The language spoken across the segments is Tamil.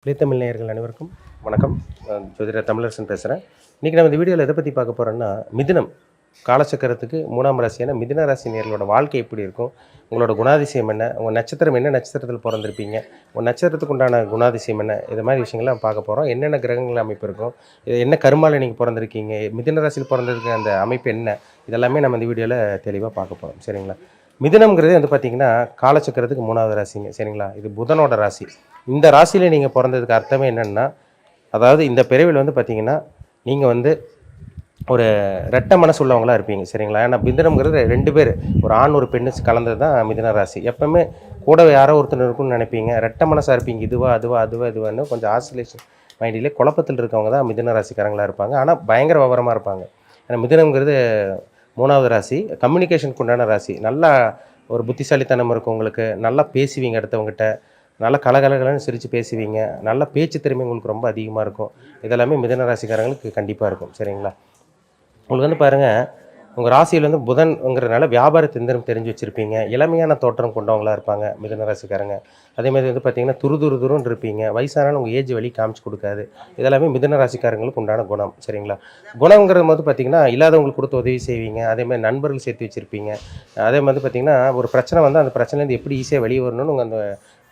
இளைத்தமிழ் நேயர்கள் அனைவருக்கும் வணக்கம். நான் ஜோதிடர் தமிழரசன் பேசுகிறேன். இன்றைக்கி நம்ம இந்த வீடியோவில் எதை பற்றி பார்க்க போகிறோன்னா, மிதுனம் காலச்சக்கரத்துக்கு 3ஆம் ராசியான மிதுன ராசி நேயர்களோட வாழ்க்கை எப்படி இருக்கும், உங்களோட குணாதிசயம் என்ன, உங்கள் நட்சத்திரம் என்ன நட்சத்திரத்தில் பிறந்திருப்பீங்க, உங்கள் நட்சத்திரத்துக்கு உண்டான குணாதிசயம் என்ன, இது மாதிரி விஷயங்கள்லாம் பார்க்க போகிறோம். என்னென்ன கிரகங்கள் அமைப்பு இருக்கும், இது என்ன கருமாவில் நீங்கள் பிறந்திருக்கீங்க, மிதுன ராசியில் பிறந்திருக்க அந்த அமைப்பு என்ன, இதெல்லாமே நம்ம இந்த வீடியோவில் தெளிவாக பார்க்க போகிறோம். சரிங்களா? மிதுனம்ங்கிறது வந்து பார்த்திங்கன்னா காலச்சக்கரத்துக்கு 3ஆவது ராசிங்க. சரிங்களா? இது புதனோட ராசி. இந்த ராசியில் நீங்கள் பிறந்ததுக்கு அர்த்தமே என்னென்னா, அதாவது இந்த பிறவியில் வந்து பார்த்திங்கன்னா நீங்கள் வந்து ஒரு ரெட்டை மனசு உள்ளவங்களாக இருப்பீங்க. சரிங்களா? ஏன்னா மிதுனம்ங்கிறது 2 பேர், ஒரு ஆண் ஒரு பெண்ணு கலந்தது தான் மிதுன ராசி. எப்போவுமே கூட யாரோ ஒருத்தர் இருக்குன்னு நினைப்பீங்க. ரெட்டை மனசாக இருப்பீங்க. இதுவா அதுவா அதுவா இதுவான்னு கொஞ்சம் ஆசிலேஷன் மைண்டிலே குழப்பத்தில் இருக்கவங்க தான் மிதுன ராசிக்காரங்களாக இருப்பாங்க. ஆனால் பயங்கர விவரமாக இருப்பாங்க. ஏன்னா மிதுனம்ங்கிறது 3ஆவது ராசி, கம்யூனிகேஷனுக்கு உண்டான ராசி. நல்லா ஒரு புத்திசாலித்தனம் இருக்கும் உங்களுக்கு. நல்லா பேசுவீங்க அடுத்தவங்ககிட்ட, நல்லா கலகலகலன்னு சிரித்து பேசுவீங்க, நல்ல பேச்சு திறமை உங்களுக்கு ரொம்ப அதிகமாக இருக்கும். இதெல்லாமே மிதுன ராசிக்காரங்களுக்கு கண்டிப்பாக இருக்கும். சரிங்களா? உங்களுக்கு வந்து பாருங்கள், உங்கள் ராசியில் வந்து புதன்ங்கிறதுனால வியாபார தந்திரம் தெரிஞ்சு வச்சுருப்பீங்க. இளமையான தோற்றம் கொண்டவங்களாக இருப்பாங்க மிதுன ராசிக்காரங்க. அதேமாதிரி வந்து பார்த்திங்கன்னா துருன்னு இருப்பீங்க. வயசானாலும் உங்கள் ஏஜ் வெளியே காமிச்சு கொடுக்காது. இதெல்லாமே மிதுன ராசிக்காரங்களுக்கு உண்டான குணம். சரிங்களா? குணங்கிறது போது பார்த்திங்கன்னா இல்லாதவங்களுக்கு கொடுத்து உதவி செய்வீங்க. அதேமாதிரி நண்பர்கள் சேர்த்து வச்சுருப்பீங்க. அதே மாதிரி பார்த்திங்கன்னா ஒரு பிரச்சனை வந்து அந்த பிரச்சனைலேருந்து எப்படி ஈஸியாக வெளியே வரணும்னு உங்கள் அந்த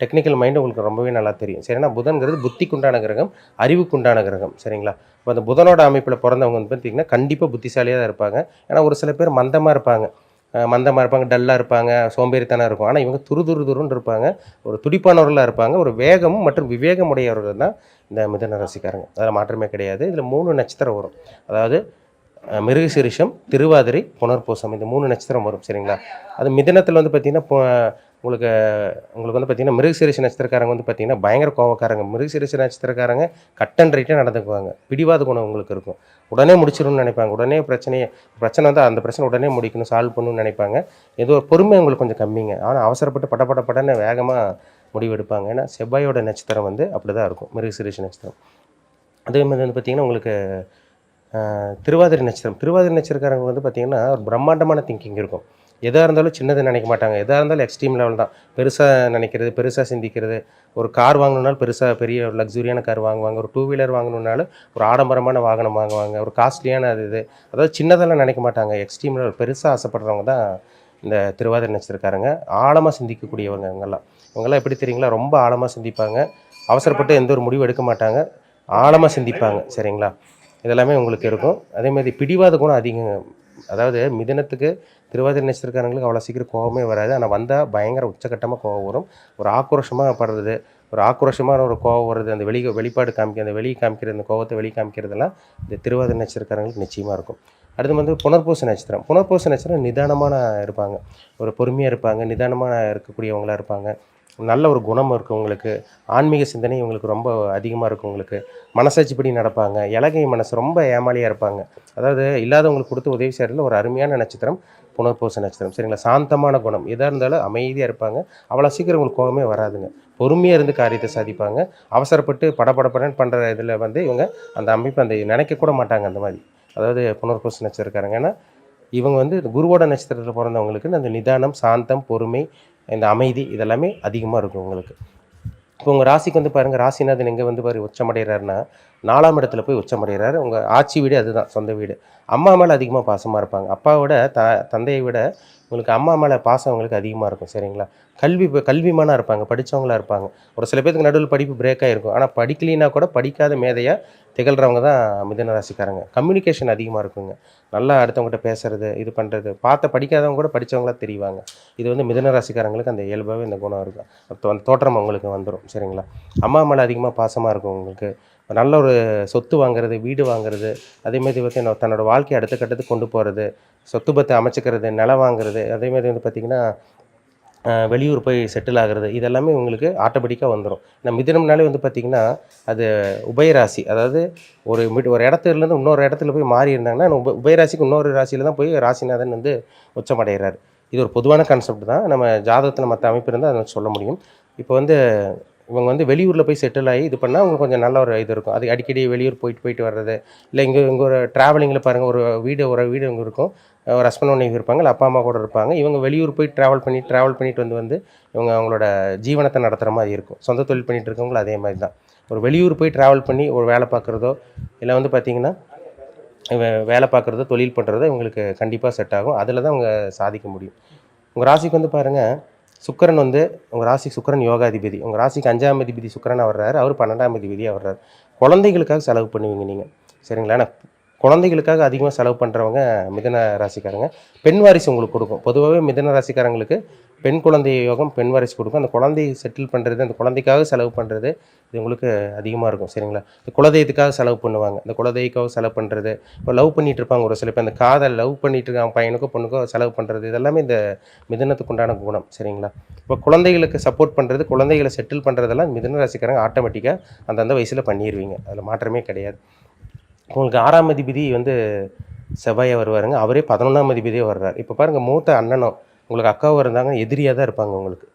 டெக்னிக்கல் மைண்டு உங்களுக்கு ரொம்பவே நல்லா தெரியும். சரினா புதன்கிறது புத்திக்குண்டான கிரகம், அறிவுக்குண்டான கிரகம். சரிங்களா? இப்போ அந்த புதனோட அமைப்பில் பிறந்தவங்க வந்து பார்த்திங்கன்னா கண்டிப்பாக புத்திசாலியாக தான் இருப்பாங்க. ஏன்னா ஒரு சில பேர் மந்தமாக இருப்பாங்க, டல்லாக இருப்பாங்க, சோம்பேறித்தனம் இருக்கும். ஆனால் இவங்க துருன்னு இருப்பாங்க, ஒரு துடிப்பானவர்களாக இருப்பாங்க. ஒரு வேகமும் மற்றும் விவேகம் உடையவர்கள் தான் இந்த மிதுன ராசிக்காரங்க. அதில் மாற்றமே கிடையாது. இதில் 3 நட்சத்திரம் வரும். அதாவது மிருகசீரிஷம், திருவாதிரை, புனர்பூசம், இந்த 3 நட்சத்திரம் வரும். சரிங்களா? அது மிதுனத்தில் வந்து பார்த்திங்கன்னா உங்களுக்கு வந்து பார்த்திங்கன்னா மிருகசீரிஷ நட்சத்திரக்காரங்க வந்து பார்த்திங்கன்னா பயங்கர கோவக்காரங்க. மிருகசீரிஷ நட்சத்திரக்காரங்க கட் அண்ட் ரைட்டாக நடந்துக்குவாங்க. பிடிவாத குணம் உங்களுக்கு இருக்கும். உடனே முடிச்சிடணும்னு நினைப்பாங்க. உடனே பிரச்சனை வந்து அந்த பிரச்சனை உடனே முடிக்கணும், சால்வ் பண்ணணும்னு நினைப்பாங்க. ஏதோ பொறுமை உங்களுக்கு கொஞ்சம் கம்மிங்க. ஆனால் அவசரப்பட்டு படன்னு வேகமாக முடிவெடுப்பாங்க. ஏன்னா செவ்வாயோட நட்சத்திரம் வந்து அப்படி தான் இருக்கும், மிருகசீரிஷ நட்சத்திரம். அதே மாதிரி வந்து பார்த்திங்கன்னா உங்களுக்கு திருவாதிரை நட்சத்திரக்காரங்க வந்து பார்த்திங்கன்னா ஒரு பிரம்மாண்டமான திங்கிங் இருக்கும். எதாக இருந்தாலும் சின்னது நினைக்க மாட்டாங்க. எதாக இருந்தாலும் எக்ஸ்ட்ரீம் லெவல் தான். பெருசாக நினைக்கிறது, பெருசாக சிந்திக்கிறது. ஒரு கார் வாங்கணுன்னாலும் பெரிய லக்ஸுரியான கார் வாங்குவாங்க. ஒரு 2 வீலர் வாங்கணுன்னாலும் ஒரு ஆடம்பரமான வாகனம் வாங்குவாங்க. ஒரு காஸ்ட்லியான இது. அதாவது சின்னதெல்லாம் நினைக்க மாட்டாங்க. எக்ஸ்ட்ரீம் லெவல் பெருசாக ஆசைப்படுறவங்க தான் இந்த திருவாதிரை நட்சத்திரக்காரங்க. ஆழமாக சிந்திக்கக்கூடியவங்க இவங்கெல்லாம் எப்படி தெரியுங்களா? ரொம்ப ஆழமாக சிந்திப்பாங்க. அவசரப்பட்டு எந்த ஒரு முடிவு எடுக்க மாட்டாங்க. ஆழமாக சிந்திப்பாங்க. சரிங்களா? இதெல்லாமே உங்களுக்கு இருக்கும். அதேமாதிரி பிடிவாத குணம் அதிகங்க. அதாவது மிதுனத்துக்கு திருவாதிரை நட்சத்திரக்காரங்களுக்கு அவ்வளோ சீக்கிரம் கோபமே வராது. ஆனால் வந்தால் பயங்கர உச்சக்கட்டமாக கோபம் வரும். ஒரு ஆக்ரோஷமாக படுறது, ஒரு ஆக்ரோஷமான ஒரு கோபம் வருது, அந்த வெளிப்பாடு அந்த வெளியே காமிக்கிறது, அந்த கோபத்தை வெளியே காமிக்கிறதெல்லாம் இந்த திருவாதிரை நட்சத்திரக்காரங்களுக்கு நிச்சயமாக இருக்கும். அடுத்து வந்து புனர்பூச நட்சத்திரம் நிதானமான இருப்பாங்க. ஒரு பொறுமையாக இருப்பாங்க, நிதானமாக இருக்கக்கூடியவங்களாக இருப்பாங்க. நல்ல ஒரு குணம் இருக்குது உங்களுக்கு. ஆன்மீக சிந்தனை இவங்களுக்கு ரொம்ப அதிகமாக இருக்கும் உங்களுக்கு. மனசாட்சிப்படி நடப்பாங்க. இளகை மனசு, ரொம்ப ஏமாளியாக இருப்பாங்க. அதாவது இல்லாதவங்களுக்கு கொடுத்து உதவி செய்கிறதுல ஒரு அருமையான நட்சத்திரம் புனர்பூச நட்சத்திரம். சரிங்களா? சாந்தமான குணம். எதாக இருந்தாலும் அமைதியாக இருப்பாங்க. அவ்வளோ சீக்கிரம் உங்களுக்கு கோபமே வராதுங்க. பொறுமையாக இருந்து காரியத்தை சாதிப்பாங்க. அவசரப்பட்டு படபடன்னு பண்ணுற இதில் வந்து இவங்க அந்த அமைப்பு அந்த நினைக்கக்கூட மாட்டாங்க அந்த மாதிரி. அதாவது புனர்பூச நட்சத்திரக்காரங்க. ஏன்னா இவங்க வந்து குருவோட நட்சத்திரத்தில் பிறந்தவங்களுக்கு அந்த நிதானம், சாந்தம், பொறுமை, இந்த அமைதி இதெல்லாமே அதிகமாக இருக்கும் உங்களுக்கு. இப்போ உங்கள் ராசிக்கு வந்து பாருங்கள், ராசிநாதன் எங்கே வந்து உச்சமடைகிறாருன்னா 4ஆம் இடத்துல போய் உச்சமடைகிறாரு. உங்கள் ஆட்சி வீடு அதுதான், சொந்த வீடு. அம்மா மேலே அதிகமாக பாசமாக இருப்பாங்க. அப்பாவை விட தந்தையை விட உங்களுக்கு அம்மா மேலே பாசம் உங்களுக்கு அதிகமாக இருக்கும். சரிங்களா? கல்விமானாக இருப்பாங்க, படித்தவங்களாக இருப்பாங்க. ஒரு சில பேருக்கு நடுவில் படிப்பு பிரேக் ஆகிருக்கும். ஆனால் படிக்கலைன்னா கூட படிக்காத மேதையாக திகழ்கிறவங்க தான் மிதுன ராசிக்காரங்க. கம்யூனிகேஷன் அதிகமாக இருக்குங்க. நல்லா அடுத்தவங்ககிட்ட பேசுகிறது, இது பண்ணுறது, படிக்காதவங்க கூட படித்தவங்களாக தெரிவாங்க. இது வந்து மிதுன ராசிக்காரங்களுக்கு அந்த இயல்பாகவே இந்த குணம் இருக்கும். அந்த தோற்றம் அவங்களுக்கு வந்துடும். சரிங்களா? அம்மா மேலே அதிகமாக பாசமாக இருக்கும் உங்களுக்கு. நல்ல ஒரு சொத்து வாங்குறது, வீடு வாங்குறது, அதேமாதிரி வந்து தன்னோட வாழ்க்கையை அடுத்த கட்டத்துக்கு கொண்டு போகிறது, சொத்து பத்தை அமைச்சிக்கிறது, நிலம் வாங்குறது, அதேமாதிரி வந்து பார்த்திங்கன்னா வெளியூர் போய் செட்டில் ஆகிறது, இதெல்லாமே உங்களுக்கு ஆட்டோமேட்டிக்காக வந்துடும். இந்த மிதுனம்னாலே வந்து பார்த்திங்கன்னா அது உபயராசி. அதாவது ஒரு இடத்துலேருந்து இன்னொரு இடத்துல போய் மாறி இருந்தாங்கன்னா உபயராசிக்கு இன்னொரு ராசியில் தான் போய் ராசிநாதன் வந்து உச்சமடைகிறார். இது ஒரு பொதுவான கான்செப்ட் தான். நம்ம ஜாதகத்தில் மற்ற அமைப்பு இருந்தால் அதை சொல்ல முடியும். இப்போ வந்து இவங்க வந்து வெளியூரில் போய் செட்டில் ஆகி இது பண்ணால் அவங்களுக்கு கொஞ்சம் நல்ல ஒரு இது இருக்கும். அது அடிக்கடி வெளியூர் போயிட்டு வர்றது, இல்லை இங்கே ஒரு ட்ராவலிங்கில் பாருங்கள், ஒரு வீடு இங்கே இருக்கும். ஒரு ஹஸ்பண்ட் ஒய்ஃப் இருப்பாங்க, இல்லை அப்பா அம்மா கூட இருப்பாங்க. இவங்க வெளியூர் போய் ட்ராவல் பண்ணிட்டு இவங்க அவங்களோட ஜீவனத்தை நடத்துகிற மாதிரி இருக்கும். சொந்த தொழில் பண்ணிகிட்டு இருக்கவங்களும் அதே மாதிரி தான். ஒரு வெளியூர் போய் ட்ராவல் பண்ணி ஒரு வேலை பார்க்குறதோ இல்லை வந்து பார்த்திங்கன்னா வேலை பார்க்குறதோ தொழில் பண்ணுறதோ இவங்களுக்கு கண்டிப்பாக செட் ஆகும். அதில் தான் அவங்க சாதிக்க முடியும். உங்கள் ராசிக்கு வந்து பாருங்கள், சுக்கிரன் வந்து உங்கள் ராசிக்கு சுக்கிரன் யோகாதிபதி. உங்கள் ராசிக்கு 5ஆம் அதிபதி சுக்கிரனா வர்றாரு. அவர் 12ஆம் அதிபதியாக வர்றாரு. குழந்தைகளுக்காக செலவு பண்ணுவீங்க நீங்கள், சரிங்களா? ஆனால் குழந்தைகளுக்காக அதிகமாக செலவு பண்ணுறவங்க மிதுன ராசிக்காரங்க. பெண் வாரிசு உங்களுக்கு கொடுக்கும். பொதுவாகவே மிதுன ராசிக்காரங்களுக்கு பெண் குழந்தை யோகம், பெண் வாரிசு கொடுக்கும். அந்த குழந்தையை செட்டில் பண்ணுறது, அந்த குழந்தைக்காக செலவு பண்ணுறது இது உங்களுக்கு அதிகமாக இருக்கும், சரிங்களா? இந்த குலதெய்வத்துக்காக செலவு பண்ணுவாங்க. இந்த குலதெய்வக்காக செலவு பண்ணுறது, இப்போ லவ் பண்ணிகிட்டு இருப்பாங்க ஒரு சில பேர், அந்த காதல் லவ் பண்ணிட்டு இருக்காங்க பையனுக்கோ பொண்ணுக்கோ செலவு பண்ணுறது, இதெல்லாமே இந்த மிதுனத்துக்கு உண்டான குணம், சரிங்களா? இப்போ குழந்தைகளுக்கு சப்போர்ட் பண்ணுறது, குழந்தைகளை செட்டில் பண்ணுறதெல்லாம் மிதுன ராசிக்காரங்க ஆட்டோமேட்டிக்காக அந்தந்த வயசில் பண்ணிடுவீங்க. அதில் மாற்றமே கிடையாது. உங்களுக்கு 6ஆம் அதிபதி வந்து செவ்வாயாக வருவாருங்க. அவரே 11ஆம் அதிபதியே வர்றார். இப்போ பாருங்கள், மூத்த அண்ணனும் உங்களுக்கு அக்காவும் இருந்தாங்க, எதிரியாக தான் இருப்பாங்க உங்களுக்கு.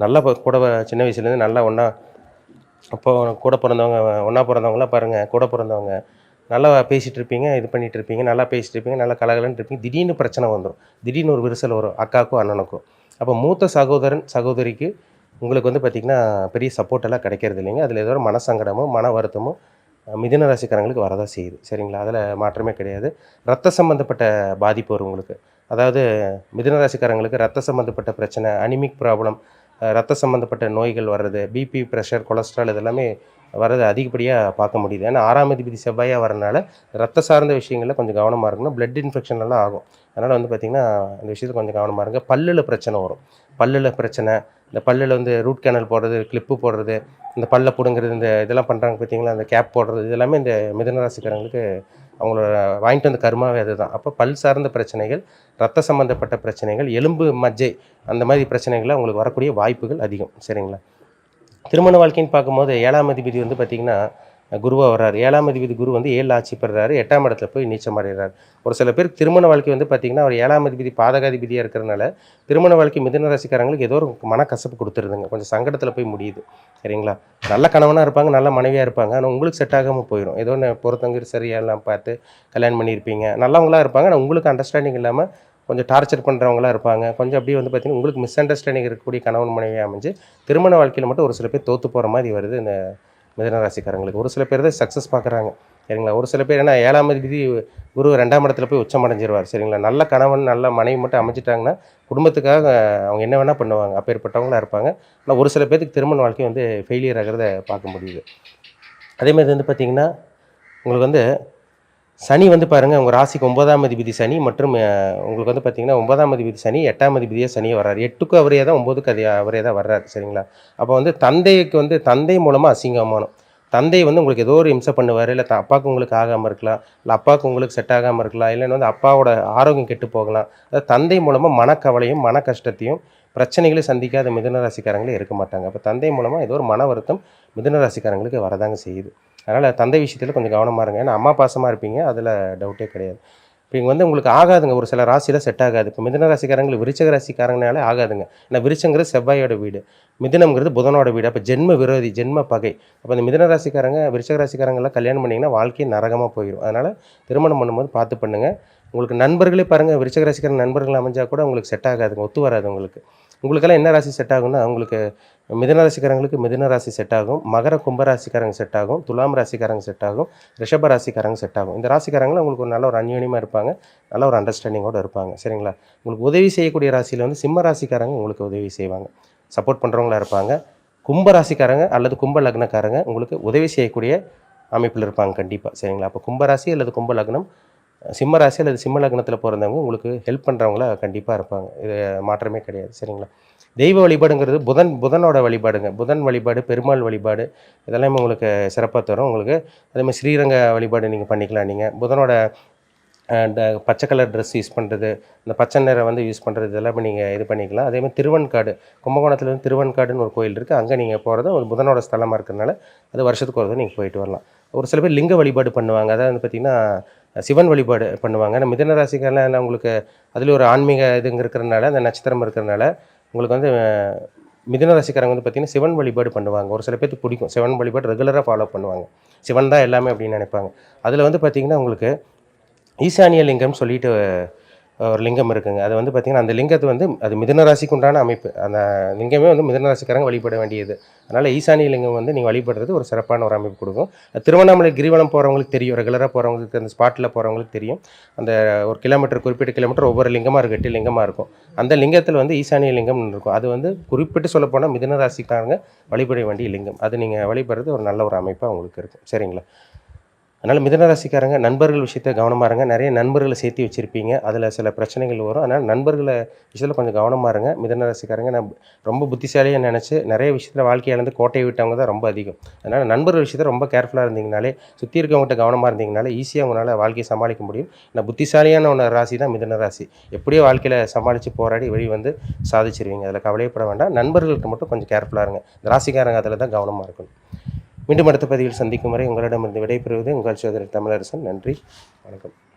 நல்லா கூட சின்ன வயசுலேருந்து நல்லா ஒன்றா, அப்போ கூட பிறந்தவங்க, ஒன்றா பிறந்தவங்களாம் பாருங்கள், கூட பிறந்தவங்க நல்லா பேசிகிட்டு இருப்பீங்க, இது பண்ணிகிட்டு இருப்பீங்க, நல்லா பேசிகிட்டு இருப்பீங்க, நல்லா கலகலன்னு இருப்பீங்க. திடீர்னு பிரச்சனை வந்துடும். திடீர்னு ஒரு விரிசல் வரும் அக்காவுக்கும் அண்ணனுக்கும். அப்போ மூத்த சகோதரன் சகோதரிக்கு உங்களுக்கு வந்து பார்த்திங்கன்னா பெரிய சப்போர்ட் எல்லாம் கிடைக்கிறது இல்லைங்க. அதில் ஏதோ ஒரு மனசங்கடமோ மன வருத்தமோ மிதுன ராசிக்காரங்களுக்கு வரதான் செய்யுது, சரிங்களா? அதில் மாற்றமே கிடையாது. ரத்த சம்மந்தப்பட்ட பாதிப்பு வரும் உங்களுக்கு. அதாவது மிதுன ராசிக்காரங்களுக்கு ரத்த சம்மந்தப்பட்ட பிரச்சனை, அனிமிக் ப்ராப்ளம், ரத்த சம்மந்தப்பட்ட நோய்கள் வர்றது, பிபி, ப்ரெஷர், கொலஸ்ட்ரால் இதெல்லாமே வர்றது அதிகப்படியாக பார்க்க முடியுது. ஏன்னா 6ஆம் அதிபதி செவ்வாயாக வரனால ரத்த சார்ந்த விஷயங்களில் கொஞ்சம் கவனமாக இருக்கணும். பிளட் இன்ஃபெக்ஷன் எல்லாம் ஆகும். அதனால் வந்து பார்த்திங்கன்னா இந்த விஷயத்தில் கொஞ்சம் கவனமாக இருங்க. பல்லில் பிரச்சனை வரும். பல்லில் பிரச்சனை, இந்த பல்லில் வந்து ரூட் கேனல் போடுறது, கிளிப்பு போடுறது, இந்த பல்லை பிடுங்குறது, இந்த இதெல்லாம் பண்ணுறாங்க பார்த்தீங்களா, அந்த கேப் போடுறது, இது எல்லாமே இந்த மிதுன ராசிக்காரங்களுக்கு அவங்களோட வாங்கிட்டு வந்த கர்மாவே அதுதான். அப்போ பல் சார்ந்த பிரச்சனைகள், ரத்த சம்மந்தப்பட்ட பிரச்சனைகள், எலும்பு மஜ்ஜை அந்த மாதிரி பிரச்சனைகள் அவங்களுக்கு வரக்கூடிய வாய்ப்புகள் அதிகம், சரிங்களா? திருமண வாழ்க்கைன்னு பார்க்கும்போது 7ஆம் அதிபதி வந்து பார்த்திங்கன்னா குருவாக வர்றாரு. 7ஆம் அதிபதி குரு வந்து 7 ஆட்சி பெறுறாரு. 8ஆம் இடத்துல போய் நீச்சம் அடைகிறார். ஒரு சில பேருக்கு திருமண வாழ்க்கை வந்து பார்த்திங்கன்னா அவர் 7ஆம் அதிபதி பாதகாதிபதியாக இருக்கிறனால திருமண வாழ்க்கை மிதுன ராசிக்காரங்களுக்கு ஏதோ ஒரு மனக்கசப்பு கொடுத்துருதுங்க. கொஞ்சம் சங்கடத்தில் போய் முடியுது, சரிங்களா? நல்ல கணவனாக இருப்பாங்க, நல்ல மனைவியாக இருப்பாங்க. ஆனால் உங்களுக்கு செட் ஆகாமல் போயிடும். ஏதோ ஒன்று பொறுத்தவங்க சரியாலாம் பார்த்து கல்யாணம் பண்ணியிருப்பீங்க, நல்லவங்களாக இருப்பாங்க. ஆனால் உங்களுக்கு அண்டர்ஸ்டாண்டிங் இல்லாமல் கொஞ்சம் டார்ச்சர் பண்ணுறவங்களாக இருப்பாங்க. கொஞ்சம் அப்படியே வந்து பார்த்திங்கன்னா உங்களுக்கு மிஸ் அண்டர்ஸ்டாண்டிங் இருக்கக்கூடிய கணவன் மனைவியாக அமைஞ்சு திருமண வாழ்க்கையில் மட்டும் ஒரு சில பேர் தோற்று போகிற மாதிரி வருது இந்த மிதுன ராசிக்காரங்களுக்கு. ஒரு சில பேர் தான் சக்ஸஸ் பார்க்குறாங்க, சரிங்களா? ஒரு சில பேர் ஏன்னா 7ஆம் அதிபதி குரு 2ஆம் இடத்துல போய் உச்சம் அடைஞ்சிருவார், சரிங்களா? நல்ல கணவன் நல்ல மனைவி மட்டும் அமைச்சிட்டாங்கன்னா குடும்பத்துக்காக அவங்க என்ன வேணால் பண்ணுவாங்க, அப்பேற்பட்டவங்களாக இருப்பாங்க. ஆனால் ஒரு சில பேருக்கு திருமண வாழ்க்கை வந்து ஃபெயிலியர் ஆகிறத பார்க்க முடியுது. அதேமாதிரி வந்து பார்த்திங்கன்னா உங்களுக்கு வந்து சனி வந்து பாருங்கள், உங்கள் ராசிக்கு 9ஆம் அதிபதி சனி மற்றும் உங்களுக்கு வந்து பார்த்திங்கன்னா 9ஆம் அதிபதி சனி, 8ஆம் அதிபதியே சனி வர்றாரு. 8க்கும் அவரே தான், 9க்கு அவரே தான் வர்றாரு, சரிங்களா? அப்போ வந்து தந்தைக்கு வந்து தந்தை மூலமாக அசிங்கமானம். தந்தை வந்து உங்களுக்கு ஏதோ ஒரு இம்சை பண்ணுவார், இல்லை அப்பாவுக்கு உங்களுக்கு ஆகாமல் இருக்கலாம், இல்லை அப்பாவுக்கு உங்களுக்கு செட் ஆகாமல் இருக்கலாம், இல்லைன்னா வந்து அப்பாவோட ஆரோக்கியம் கெட்டு போகலாம். அதாவது தந்தை மூலமாக மனக்கவலையும் மன கஷ்டத்தையும் பிரச்சனைகளையும் சந்திக்காத மிதுன ராசிக்காரங்களே இருக்க மாட்டாங்க. அப்போ தந்தை மூலமாக ஏதோ ஒரு மன வருத்தம் மிதுன ராசிக்காரங்களுக்கு வரதாங்க செய்யுது. அதனால் தந்தை விஷயத்தில் கொஞ்சம் கவனமாக இருங்க. ஏன்னா அம்மா பாசமாக இருப்பீங்க, அதில் டவுட்டே கிடையாது. இப்போ இங்கே வந்து உங்களுக்கு ஆகாதுங்க, ஒரு சில ராசியில் செட் ஆகாது. இப்போ மிதுன ராசிக்காரங்களுக்கு விருச்சக ராசிக்காரங்கனாலே ஆகாதுங்க. ஏன்னா விருச்சங்கிறது செவ்வாயோட வீடு, மிதுனம்ங்கிறது புதனோட வீடு. அப்போ ஜென்ம விரோதி, ஜென்ம பகை. அப்போ இந்த மிதுன ராசிக்காரங்க விருச்சக ராசிக்காரங்கெல்லாம் கல்யாணம் பண்ணிங்கன்னா வாழ்க்கையை நரகமாக போயிடும். அதனால் திருமணம் பண்ணும்போது பார்த்து பண்ணுங்கள். உங்களுக்கு நண்பர்களே பாருங்கள், விருச்சக ராசிக்காரங்க நண்பர்கள் அமைஞ்சால் கூட உங்களுக்கு செட் ஆகாதுங்க, ஒத்து வராது உங்களுக்கு. உங்களுக்கெல்லாம் என்ன ராசி செட் ஆகும்னா, உங்களுக்கு மிதுன ராசிக்காரங்களுக்கு மிதுன ராசி செட் ஆகும், மகர கும்ப ராசிக்காரங்க செட் ஆகும், துலாம் ராசிக்காரங்க செட் ஆகும், ரிஷப ராசிக்காரங்க செட் ஆகும். இந்த ராசிக்காரங்களும் உங்களுக்கு ஒரு நல்ல ஒரு அந்யோன்யமாக இருப்பாங்க, நல்ல ஒரு அண்டர்ஸ்டாண்டிங்கோடு இருப்பாங்க, சரிங்களா? உங்களுக்கு உதவி செய்யக்கூடிய ராசியில் வந்து சிம்ம ராசிக்காரங்க உங்களுக்கு உதவி செய்வாங்க, சப்போர்ட் பண்ணுறவங்களா இருப்பாங்க. கும்ப ராசிக்காரங்க அல்லது கும்ப லக்னக்காரங்க உங்களுக்கு உதவி செய்யக்கூடிய அமைப்பில் இருப்பாங்க கண்டிப்பாக, சரிங்களா? அப்போ கும்பராசி அல்லது கும்ப லக்னம், சிம்ம ராசி அல்லது சிம்ம லக்னத்தில் பிறந்தவங்க உங்களுக்கு ஹெல்ப் பண்ணுறவங்களா கண்டிப்பாக இருப்பாங்க. இது மாற்றமே கிடையாது, சரிங்களா? தெய்வ வழிபாடுங்கிறது புதனோட வழிபாடுங்க. புதன் வழிபாடு, பெருமாள் வழிபாடு இதெல்லாமே உங்களுக்கு சிறப்பாக தரும் உங்களுக்கு. அதேமாதிரி ஸ்ரீரங்க வழிபாடு நீங்கள் பண்ணிக்கலாம். நீங்கள் புதனோட பச்சை கலர் ட்ரெஸ் யூஸ் பண்ணுறது, இந்த பச்சை நிறம் வந்து யூஸ் பண்ணுறது இதெல்லாமே நீங்கள் இது பண்ணிக்கலாம். அதேமாதிரி திருவெண்காடு, கும்பகோணத்தில் வந்து திருவெண்காடுன்னு ஒரு கோயில் இருக்குது. அங்கே நீங்கள் போகிறது ஒரு புதனோட ஸ்தலமாக இருக்கிறதுனால அது வருஷத்துக்கு ஒரு தடவை நீங்கள் போயிட்டு வரலாம். ஒரு சில பேர் லிங்க வழிபாடு பண்ணுவாங்க. அதாவது வந்து பார்த்திங்கன்னா சிவன் வழிபாடு பண்ணுவாங்க. ஆனால் மிதுன ராசிக்காரலாம் உங்களுக்கு அதில் ஒரு ஆன்மீக இதுங்க இருக்கிறனால, அந்த நட்சத்திரம் இருக்கிறனால உங்களுக்கு வந்து மிதுன ராசிக்காரங்க வந்து பார்த்திங்கன்னா சிவன் வழிபாடு பண்ணுவாங்க. ஒரு சில பேருக்கு பிடிக்கும், சிவன் வழிபாடு ரெகுலராக ஃபாலோ பண்ணுவாங்க. சிவன் தான் எல்லாமே அப்படின்னு நினைப்பாங்க. அதில் வந்து பார்த்திங்கன்னா உங்களுக்கு ஈசானிய லிங்கம்னு சொல்லிட்டு ஒரு லிங்கம் இருக்குங்க. அது வந்து பார்த்திங்கன்னா அந்த லிங்கத்தை வந்து அது மிதுன ராசிக்கு உண்டான அமைப்பு. அந்த லிங்கமே வந்து மிதுன ராசிக்காரங்க வழிபட வேண்டியது. அதனால் ஈசானிய லிங்கம் வந்து நீங்கள் வழிபடுறது ஒரு சிறப்பான ஒரு அமைப்பு கொடுக்கும். திருவண்ணாமலை கிரிவலம் போகிறவங்களுக்கு தெரியும், ரெகுலராக போகிறவங்களுக்கு அந்த ஸ்பாட்டில் போகிறவங்களுக்கு தெரியும். அந்த ஒரு கிலோமீட்டர் குறிப்பிட்ட கிலோமீட்டர் ஒவ்வொரு லிங்கமாக இருக்கும், 8 லிங்கமாக இருக்கும். அந்த லிங்கத்தில் வந்து ஈசானிய லிங்கம்னு இருக்கும். அது வந்து குறிப்பிட்டு சொல்லப்போனால் மிதுன ராசிக்காரங்க வழிபட வேண்டிய லிங்கம். அது நீங்கள் வழிபடுறது ஒரு நல்ல ஒரு அமைப்பாக உங்களுக்கு இருக்கும். சரிங்களா? அதனால் மிதுன ராசிக்காரங்க நண்பர்கள் விஷயத்த கவனமாக இருங்க. நிறைய நண்பர்களை சேர்த்து வச்சுருப்பீங்க. அதில் சில பிரச்சனைகள் வரும். அதனால் நண்பர்களை விஷயத்தில் கொஞ்சம் கவனமாக இருங்க. மிதுன ராசிக்காரங்க ரொம்ப புத்திசாலியாக நினச்சி நிறைய விஷயத்தில் வாழ்க்கையை இழந்து கோட்டையை விட்டவங்க தான் ரொம்ப அதிகம். அதனால் நண்பர்கள் விஷயத்தில் ரொம்ப கேர்ஃபுல்லாக இருந்தீங்கனாலே, சுற்றி இருக்கவங்ககிட்ட கவனமாக இருந்தீங்கனாலே ஈஸியாக உங்களால் வாழ்க்கையை சமாளிக்க முடியும். ஏன்னா புத்திசாலியான ஒரு ராசி தான் மிதுன ராசி. எப்படியோ வாழ்க்கையில் சமாளித்து போராடி வெளி வந்து சாதிச்சிருவீங்க. அதில் கவலையப்பட வேண்டாம். நண்பர்கள்ட்ட மட்டும் கொஞ்சம் கேர்ஃபுல்லாக இருங்க. இந்த ராசிக்காரங்க அதில் தான் கவனமாக இருக்கணும். மீண்டும் அடுத்த பதிவில் சந்திக்கும் வரை உங்களிடமிருந்து விடைபெறுவது உங்கள் சகோதரர் தமிழரசன். நன்றி, வணக்கம்.